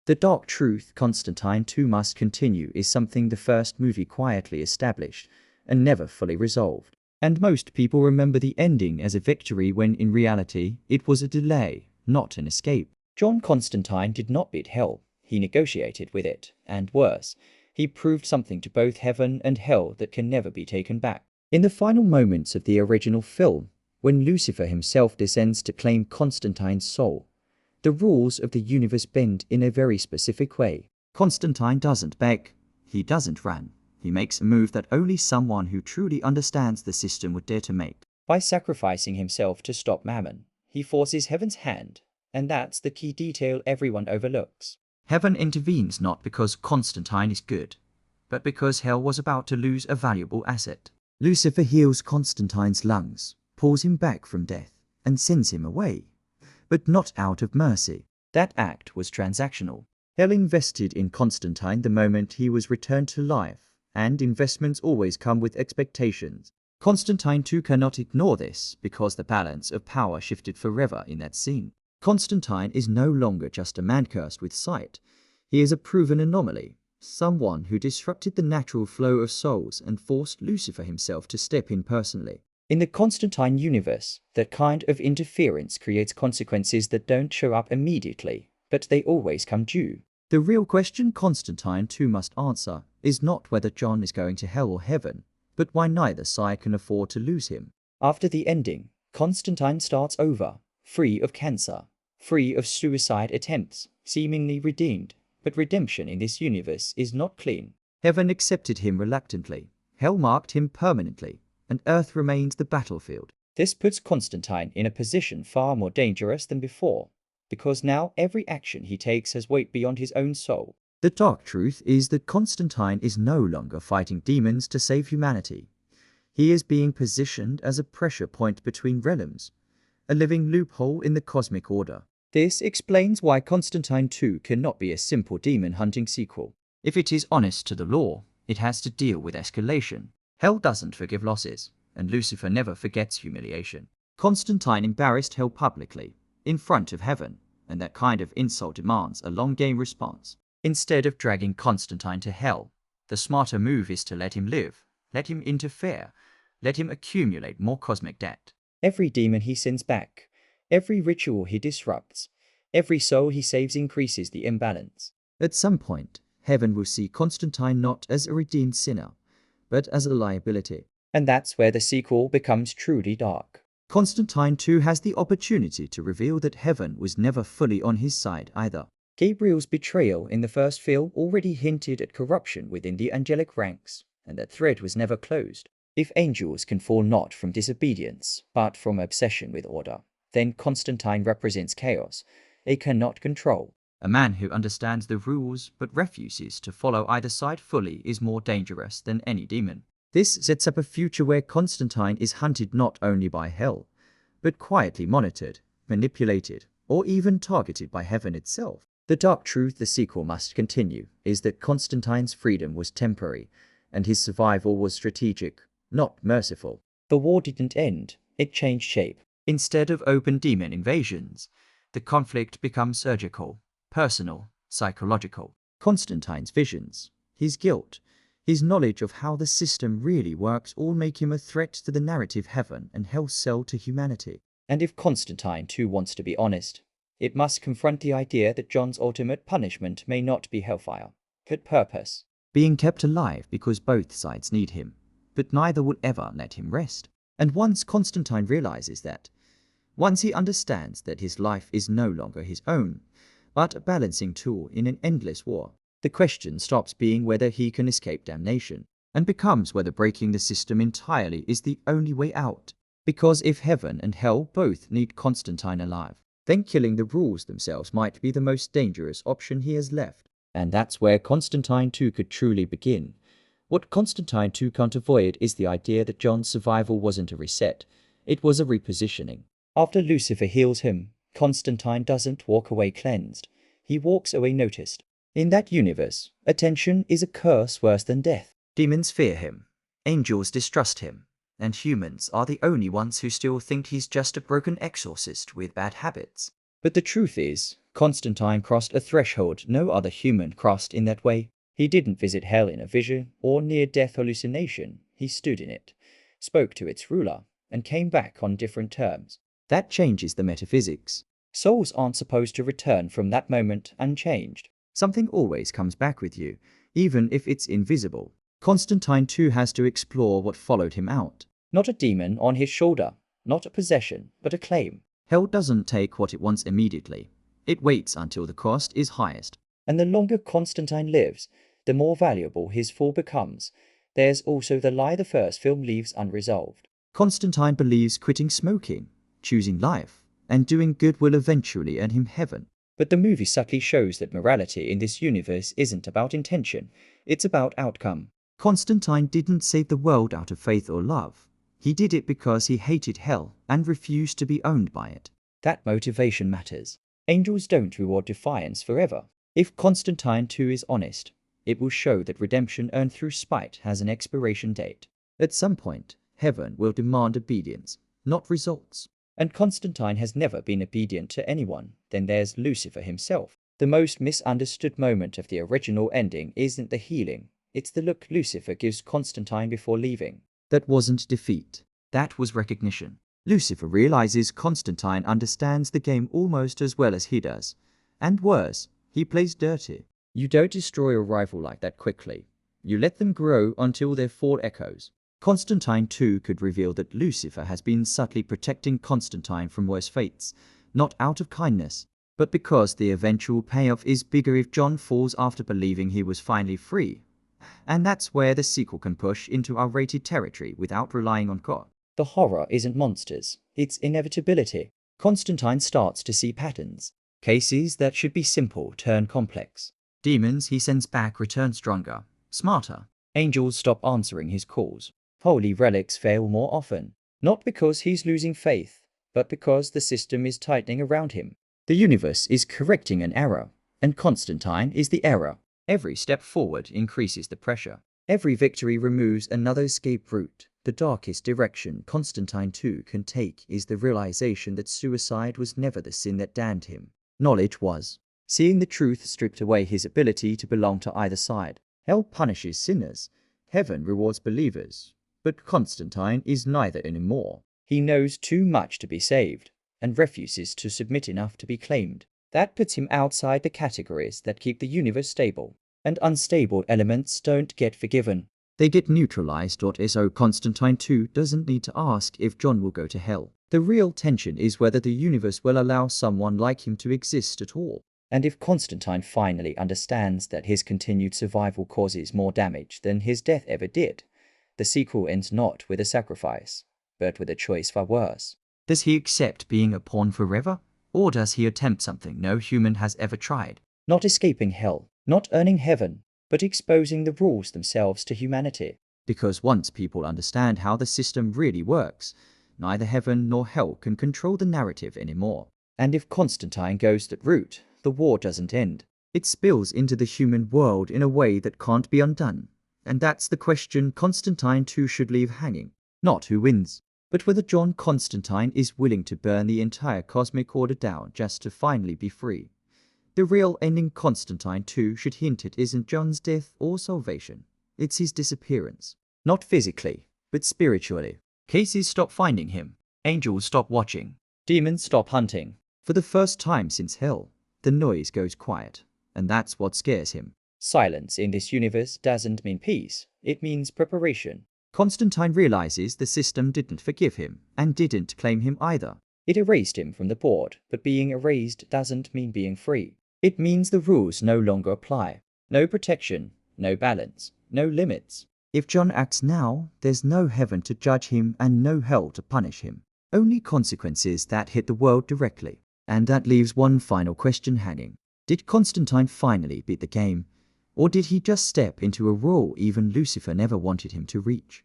The dark truth Constantine 2 must continue is something the first movie quietly established and never fully resolved. And most people remember the ending as a victory when in reality it was a delay, not an escape. John Constantine did not beat hell, he negotiated with it, and worse, he proved something to both heaven and hell that can never be taken back. In the final moments of the original film, when Lucifer himself descends to claim Constantine's soul, the rules of the universe bend in a very specific way. Constantine doesn't beg, he doesn't run. He makes a move that only someone who truly understands the system would dare to make. By sacrificing himself to stop Mammon, he forces heaven's hand, and that's the key detail everyone overlooks. Heaven intervenes not because Constantine is good, but because hell was about to lose a valuable asset. Lucifer heals Constantine's lungs, pulls him back from death, and sends him away, but not out of mercy. That act was transactional. Hell invested in Constantine the moment he was returned to life, and investments always come with expectations. Constantine 2 cannot ignore this because the balance of power shifted forever in that scene. Constantine is no longer just a man cursed with sight. He is a proven anomaly, someone who disrupted the natural flow of souls and forced Lucifer himself to step in personally. In the Constantine universe, that kind of interference creates consequences that don't show up immediately, but they always come due. The real question Constantine 2 must answer is not whether John is going to hell or heaven, but why neither side can afford to lose him. After the ending, Constantine starts over, free of cancer, free of suicide attempts, seemingly redeemed. But redemption in this universe is not clean. Heaven accepted him reluctantly, hell marked him permanently, and Earth remains the battlefield. This puts Constantine in a position far more dangerous than before, because now every action he takes has weight beyond his own soul. The dark truth is that Constantine is no longer fighting demons to save humanity. He is being positioned as a pressure point between realms, a living loophole in the cosmic order. This explains why Constantine 2 cannot be a simple demon-hunting sequel. If it is honest to the law, it has to deal with escalation. Hell doesn't forgive losses, and Lucifer never forgets humiliation. Constantine embarrassed hell publicly, in front of heaven, and that kind of insult demands a long-game response. Instead of dragging Constantine to hell, the smarter move is to let him live, let him interfere, let him accumulate more cosmic debt. Every demon he sends back, every ritual he disrupts, every soul he saves increases the imbalance. At some point, heaven will see Constantine not as a redeemed sinner, but as a liability. And that's where the sequel becomes truly dark. Constantine 2 has the opportunity to reveal that heaven was never fully on his side either. Gabriel's betrayal in the first film already hinted at corruption within the angelic ranks, and that thread was never closed. If angels can fall not from disobedience, but from obsession with order, then Constantine represents chaos, he cannot control. A man who understands the rules but refuses to follow either side fully is more dangerous than any demon. This sets up a future where Constantine is hunted not only by hell, but quietly monitored, manipulated, or even targeted by heaven itself. The dark truth the sequel must continue is that Constantine's freedom was temporary, and his survival was strategic, not merciful. The war didn't end, it changed shape. Instead of open demon invasions, the conflict becomes surgical, personal, psychological. Constantine's visions, his guilt, his knowledge of how the system really works all make him a threat to the narrative heaven and hell sell to humanity. And if Constantine 2 wants to be honest, it must confront the idea that John's ultimate punishment may not be hellfire, but purpose. Being kept alive because both sides need him, but neither will ever let him rest. And once Constantine realizes that, once he understands that his life is no longer his own, but a balancing tool in an endless war, the question stops being whether he can escape damnation, and becomes whether breaking the system entirely is the only way out. Because if heaven and hell both need Constantine alive, then killing the rules themselves might be the most dangerous option he has left. And that's where Constantine 2 could truly begin. What Constantine 2 can't avoid is the idea that John's survival wasn't a reset, it was a repositioning. After Lucifer heals him, Constantine doesn't walk away cleansed, he walks away noticed. In that universe, attention is a curse worse than death. Demons fear him, angels distrust him, and humans are the only ones who still think he's just a broken exorcist with bad habits. But the truth is, Constantine crossed a threshold no other human crossed in that way. He didn't visit hell in a vision or near-death hallucination. He stood in it, spoke to its ruler, and came back on different terms. That changes the metaphysics. Souls aren't supposed to return from that moment unchanged. Something always comes back with you, even if it's invisible. Constantine too has to explore what followed him out. Not a demon on his shoulder, not a possession, but a claim. Hell doesn't take what it wants immediately. It waits until the cost is highest. And the longer Constantine lives, the more valuable his fall becomes. There's also the lie the first film leaves unresolved. Constantine believes quitting smoking, choosing life, and doing good will eventually earn him heaven. But the movie subtly shows that morality in this universe isn't about intention, it's about outcome. Constantine didn't save the world out of faith or love. He did it because he hated hell and refused to be owned by it. That motivation matters. Angels don't reward defiance forever. If Constantine too is honest, it will show that redemption earned through spite has an expiration date. At some point, heaven will demand obedience, not results. And Constantine has never been obedient to anyone. Then there's Lucifer himself. The most misunderstood moment of the original ending isn't the healing, it's the look Lucifer gives Constantine before leaving. That wasn't defeat. That was recognition. Lucifer realizes Constantine understands the game almost as well as he does. And worse, he plays dirty. You don't destroy a rival like that quickly. You let them grow until their fall echoes. Constantine too could reveal that Lucifer has been subtly protecting Constantine from worse fates, not out of kindness, but because the eventual payoff is bigger if John falls after believing he was finally free. And that's where the sequel can push into R-rated territory without relying on God. The horror isn't monsters, it's inevitability. Constantine starts to see patterns. Cases that should be simple turn complex. Demons he sends back return stronger, smarter. Angels stop answering his calls. Holy relics fail more often. Not because he's losing faith, but because the system is tightening around him. The universe is correcting an error, and Constantine is the error. Every step forward increases the pressure. Every victory removes another escape route. The darkest direction Constantine too can take is the realization that suicide was never the sin that damned him. Knowledge was. Seeing the truth stripped away his ability to belong to either side. Hell punishes sinners. Heaven rewards believers. But Constantine is neither anymore. He knows too much to be saved, and refuses to submit enough to be claimed. That puts him outside the categories that keep the universe stable. And unstable elements don't get forgiven. They get neutralized. So Constantine too doesn't need to ask if John will go to hell. The real tension is whether the universe will allow someone like him to exist at all. And if Constantine finally understands that his continued survival causes more damage than his death ever did, the sequel ends not with a sacrifice, but with a choice far worse. Does he accept being a pawn forever? Or does he attempt something no human has ever tried? Not escaping hell, not earning heaven, but exposing the rules themselves to humanity. Because once people understand how the system really works, neither heaven nor hell can control the narrative anymore. And if Constantine goes that route, the war doesn't end. It spills into the human world in a way that can't be undone. And that's the question Constantine too should leave hanging. Not who wins, but whether John Constantine is willing to burn the entire cosmic order down just to finally be free. The real ending Constantine too should hint at isn't John's death or salvation. It's his disappearance. Not physically, but spiritually. Cases stop finding him. Angels stop watching. Demons stop hunting. For the first time since hell, the noise goes quiet. And that's what scares him. Silence in this universe doesn't mean peace. It means preparation. Constantine realizes the system didn't forgive him, and didn't claim him either. It erased him from the board, but being erased doesn't mean being free. It means the rules no longer apply. No protection, no balance, no limits. If John acts now, there's no heaven to judge him and no hell to punish him. Only consequences that hit the world directly. And that leaves one final question hanging. Did Constantine finally beat the game? Or did he just step into a role even Lucifer never wanted him to reach?